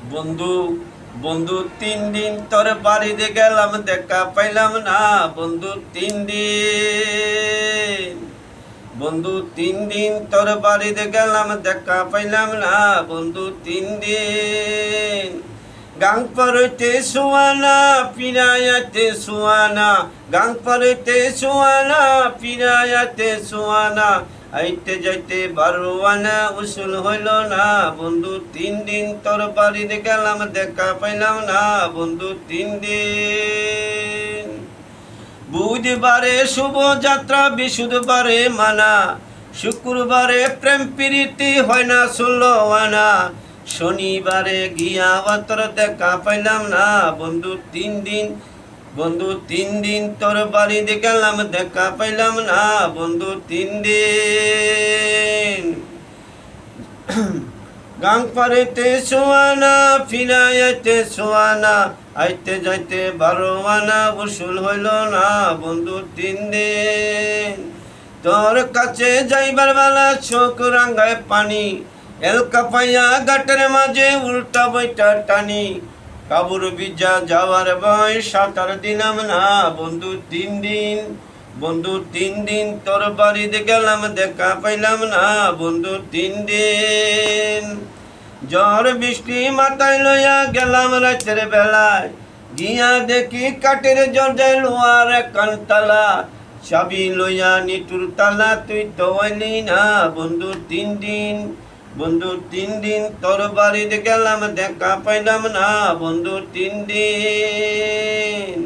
বন্ধু বন্ধু 3 দিন তোর বাড়িতে গেলাম, দেখা পাইলাম না বন্ধু 3 দিন। বন্ধু 3 দিন তোর বাড়িতে গেলাম, দেখা পাইলাম না বন্ধু 3 দিন। গাং পরতে সুয়ানা পিরায়াতে সুয়ানা, গাং পরতে সুয়ানা পিরায়াতে সুয়ানা, আইতে যাইতে বারোয়ানা উসুল হইল না বন্ধু 3 দিন তোর বাড়িতে গেলাম, দেখা পাইলাম না বন্ধু 3 দিন। বুধবারে শুভ যাত্রা, বৃহস্পতিবারে মানা, শুক্রবারে প্রেম প্রীতি হয় না 16 আনা, শনিবারে গিয়া তোর দেখা পাইলাম না বন্ধু 3 দিন। বন্ধু 3 দিন তোর বাড়িতে গেলাম, দেখা পাইলাম না বন্ধু 3 দিন। গাং পারেতে সোয়ানা ফিরাইতে সোয়ানা, আইতে যাইতে বারোয়ানা উসুল হইল না বন্ধু 3 দিন। তোর কাছে যাইবার বেলা চোখ রাঙ্গায় পানি, এলকা পাইয়া গাটের মাঝে উল্টা বইটা টানি, কাবুর বিজা যাওয়ার বয় সাঁতার দিলাম না বন্ধু 3 দিন। বন্ধু 3 দিন তোর বাড়িতে গেলাম, দেখা পাইলাম না বন্ধু 3 দিন। ঝড় বৃষ্টি মাথায় লইয়া গেলাম রাতের বেলায়, গিয়া দেখি কাঠের দরজায় লোহার কানতালা, চাবি লইয়া নিটুর তালা তুই তো আইলি না বন্ধু 3 দিন। বন্ধু 3 দিন তোর বাড়িতে গেলাম, দেখা পাইলাম না বন্ধু 3 দিন।